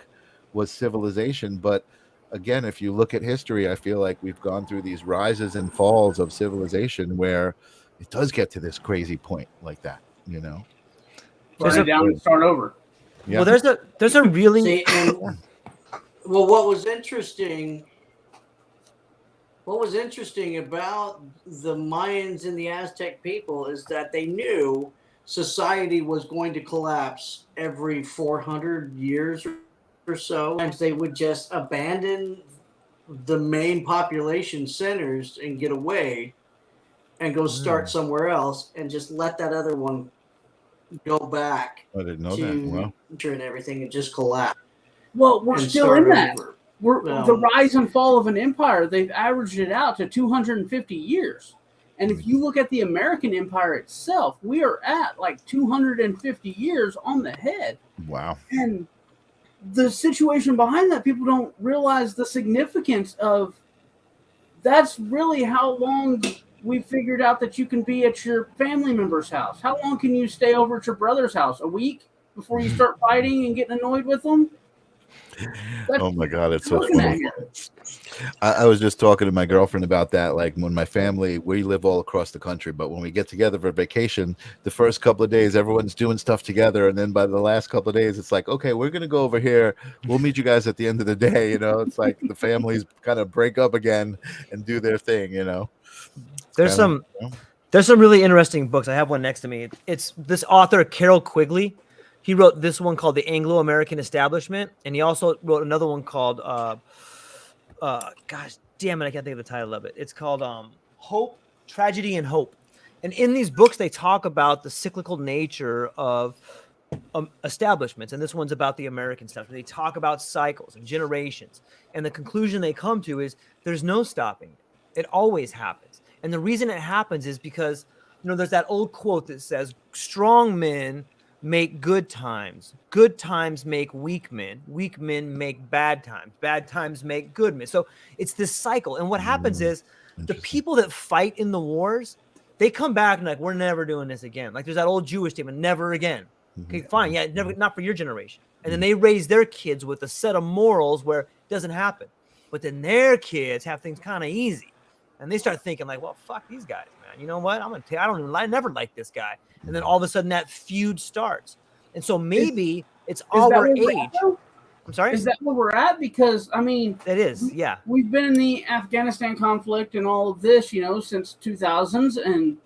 [SPEAKER 2] was civilization. But again, if you look at history, I feel like we've gone through these rises and falls of civilization where it does get to this crazy point like that, you know.
[SPEAKER 1] Burn it down and start over.
[SPEAKER 2] Yeah.
[SPEAKER 3] Well, there's a really
[SPEAKER 4] See, and, well, what was interesting about the Mayans and the Aztec people is that they knew society was going to collapse every 400 years or so, and they would just abandon the main population centers and get away and go start somewhere else and just let that other one go back.
[SPEAKER 2] I didn't know that. Wow.
[SPEAKER 4] And everything and just collapse.
[SPEAKER 1] Well, we're
[SPEAKER 4] and
[SPEAKER 1] still in
[SPEAKER 4] start
[SPEAKER 1] that.
[SPEAKER 4] over.
[SPEAKER 1] The rise and fall of an empire, they've averaged it out to 250 years. And if you look at the American empire itself, we are at like 250 years on the head.
[SPEAKER 2] Wow.
[SPEAKER 1] And the situation behind that, people don't realize the significance of. That's really how long we figured out that you can be at your family member's house. How long can you stay over at your brother's house? A week before you start fighting and getting annoyed with them? That's
[SPEAKER 2] Oh my God, it's so
[SPEAKER 1] looking at
[SPEAKER 2] funny.
[SPEAKER 1] here.
[SPEAKER 2] I was just talking to my girlfriend about that. Like when my family, we live all across the country, but when we get together for vacation, the first couple of days, everyone's doing stuff together. And then by the last couple of days, it's like, okay, we're going to go over here. We'll meet you guys at the end of the day. You know, it's like the families kind of break up again and do their thing, you know.
[SPEAKER 3] There's
[SPEAKER 2] Kinda,
[SPEAKER 3] some there's some really interesting books. I have one next to me. It's this author, Carol Quigley. He wrote this one called The Anglo-American Establishment, and he also wrote another one called gosh damn it, I can't think of the title of it. It's called Hope, Tragedy, and Hope. And in these books, they talk about the cyclical nature of establishments, and this one's about the American stuff. They talk about cycles and generations, and the conclusion they come to is there's no stopping it. It always happens. And the reason it happens is because, you know, there's that old quote that says, strong men make good times make weak men make bad times make good men. So it's this cycle. And what happens is the people that fight in the wars, they come back and like, we're never doing this again. Like there's that old Jewish statement, never again. Okay, fine. Yeah, never, not for your generation. And then they raise their kids with a set of morals where it doesn't happen. But then their kids have things kind of easy. And they start thinking like, well, fuck these guys, man. You know what? I never like this guy. And then all of a sudden that feud starts. And so maybe it's our age. I'm sorry?
[SPEAKER 1] Is that where we're at? Because, I mean,
[SPEAKER 3] it is, yeah.
[SPEAKER 1] We've been in the Afghanistan conflict and all of this, you know, since 2000s. And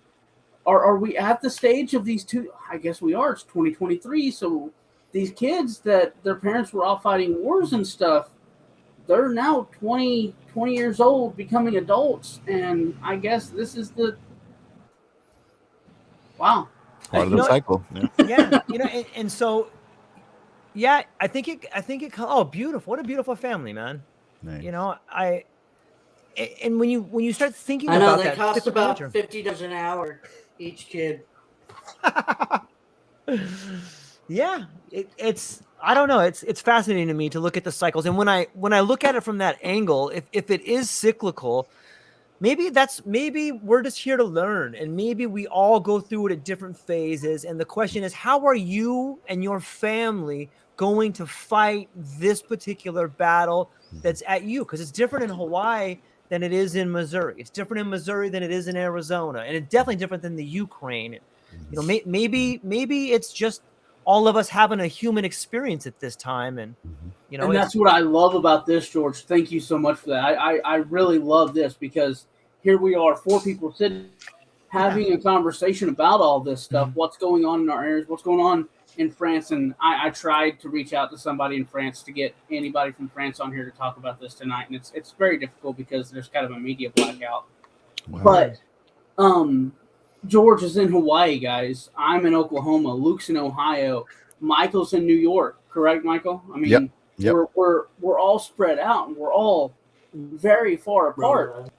[SPEAKER 1] are we at the stage of these two? I guess we are. It's 2023. So these kids that their parents were all fighting wars and stuff, they're now 20 years old, becoming adults. And I guess this is the, wow.
[SPEAKER 2] Part of the cycle.
[SPEAKER 3] Yeah. You know, and so, yeah, I think it, oh, beautiful. What a beautiful family, man. Nice. You know, and when you start thinking about that,
[SPEAKER 4] they cost about $50 an hour each kid.
[SPEAKER 3] Yeah, it's, I don't know. It's fascinating to me to look at the cycles. And when I look at it from that angle, if it is cyclical, maybe we're just here to learn, and maybe we all go through it at different phases. And the question is, how are you and your family going to fight this particular battle that's at you? Because it's different in Hawaii than it is in Missouri. It's different in Missouri than it is in Arizona, and it's definitely different than the Ukraine. You know, maybe it's just all of us having a human experience at this time, and you know,
[SPEAKER 1] and that's what I love about this, George. Thank you so much for that. I really love this, because here we are, 4 people sitting, having a conversation about all this stuff, what's going on in our areas, what's going on in France. And I tried to reach out to somebody in France to get anybody from France on here to talk about this tonight, and it's very difficult because there's kind of a media blackout. Wow. But George is in Hawaii, guys. I'm in Oklahoma. Luke's in Ohio. Michael's in New York. Correct, Michael? I mean, yep. We're all spread out, and we're all very far apart.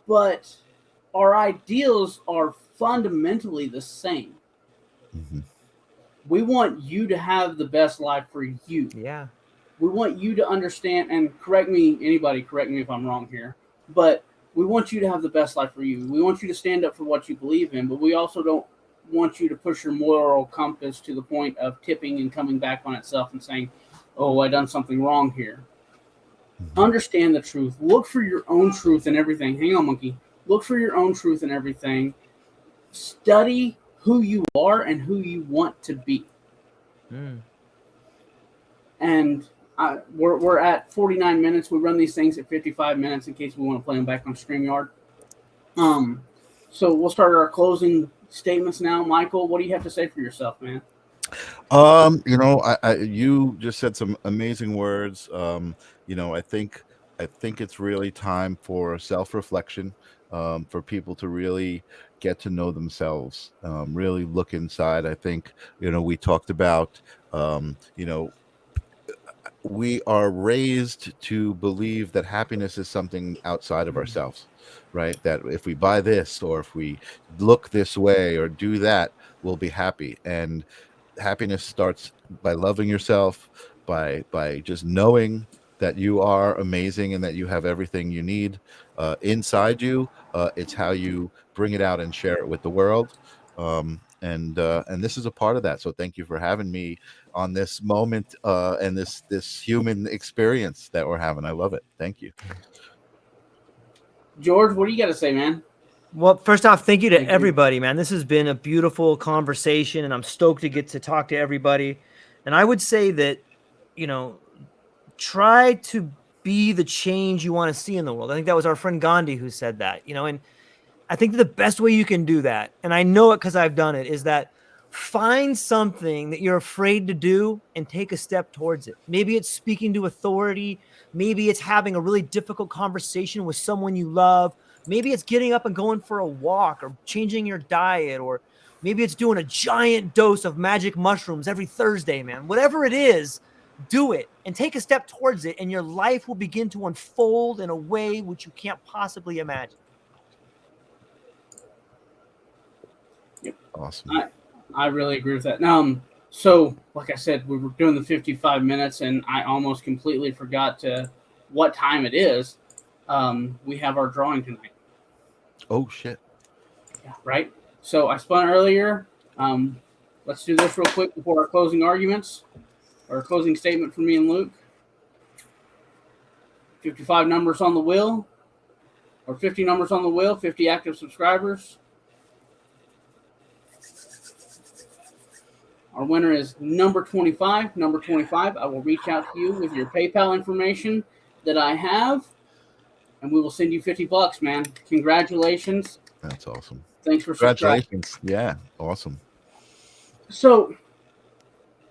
[SPEAKER 1] But our ideals are fundamentally the same. Mm-hmm. We want you to have the best life for you.
[SPEAKER 3] Yeah.
[SPEAKER 1] We want you to understand, and anybody correct me if I'm wrong here, but we want you to have the best life for you. We want you to stand up for what you believe in, but we also don't want you to push your moral compass to the point of tipping and coming back on itself and saying, oh, I done something wrong here. Mm-hmm. Understand the truth. Look for your own truth in everything. Hang on, monkey. Look for your own truth in everything. Study who you are and who you want to be. And we're at 49 minutes. We run these things at 55 minutes in case we want to play them back on StreamYard. So we'll start our closing statements now. Michael, what do you have to say for yourself, man?
[SPEAKER 2] You know, you just said some amazing words. You know, I think it's really time for self-reflection, for people to really get to know themselves, really look inside. I think, you know, we talked about, you know, we are raised to believe that happiness is something outside of ourselves, right? That if we buy this, or if we look this way or do that, we'll be happy. And happiness starts by loving yourself, by just knowing that you are amazing and that you have everything you need inside you. It's how you bring it out and share it with the world. And this is a part of that. So thank you for having me on this moment and this human experience that we're having. I love it. Thank you.
[SPEAKER 1] George, what do you got to say, man?
[SPEAKER 3] Well, first off, thank you to
[SPEAKER 1] Thank you.
[SPEAKER 3] everybody, man. This has been a beautiful conversation, and I'm stoked to get to talk to everybody. And I would say that, you know, try to be the change you want to see in the world. I think that was our friend Gandhi who said that, you know, and I think that the best way you can do that, and I know it because I've done it, is that find something that you're afraid to do and take a step towards it. Maybe it's speaking to authority. Maybe it's having a really difficult conversation with someone you love. Maybe it's getting up and going for a walk or changing your diet, or maybe it's doing a giant dose of magic mushrooms every Thursday, man. Whatever it is, do it and take a step towards it, and your life will begin to unfold in a way which you can't possibly imagine.
[SPEAKER 2] Awesome.
[SPEAKER 1] I really agree with that. So like I said, we were doing the 55 minutes, and I almost completely forgot what time it is. We have our drawing tonight.
[SPEAKER 2] Oh shit.
[SPEAKER 1] Yeah, right. So I spun earlier. Let's do this real quick before our closing arguments or closing statement from me and Luke. 55 numbers on the wheel, or 50 numbers on the wheel, 50 active subscribers. Our winner is number 25. Number 25, I will reach out to you with your PayPal information that I have, and we will send you $50, man. Congratulations.
[SPEAKER 2] That's awesome.
[SPEAKER 1] Thanks for subscribing.
[SPEAKER 2] Congratulations. Yeah, awesome.
[SPEAKER 1] So,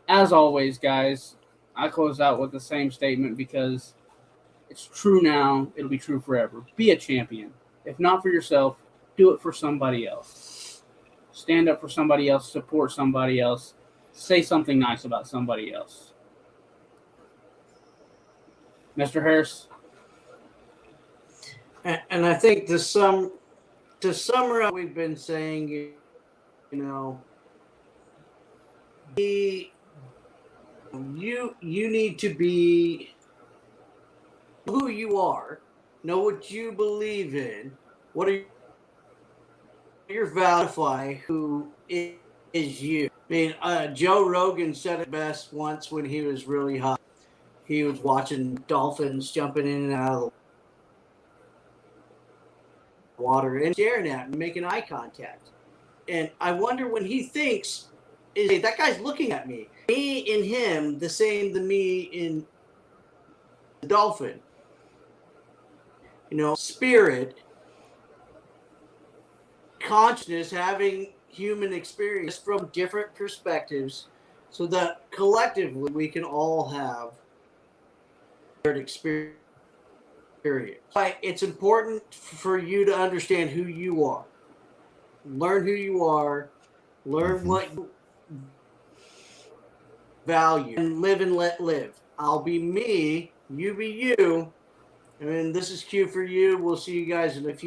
[SPEAKER 1] as always, guys, I close out with the same statement because it's true now. It'll be true forever. Be a champion. If not for yourself, do it for somebody else. Stand up for somebody else. Support somebody else. Say something nice about somebody else. Mr. Harris?
[SPEAKER 4] And I think to summarize what we've been saying, you know, you need to be who you are, know what you believe in, what are your values, who is you. I mean, Joe Rogan said it best once when he was really hot. He was watching dolphins jumping in and out of the water and staring at him, making eye contact. And I wonder when he thinks, is that guy's looking at me. Me in him, the same to me in the dolphin. You know, spirit, consciousness, having human experience from different perspectives so that collectively we can all have shared experience. It's important for you to understand who you are. Learn who you are. Learn what you value. And live and let live. I'll be me. You be you. And this is Q for you. We'll see you guys in a few.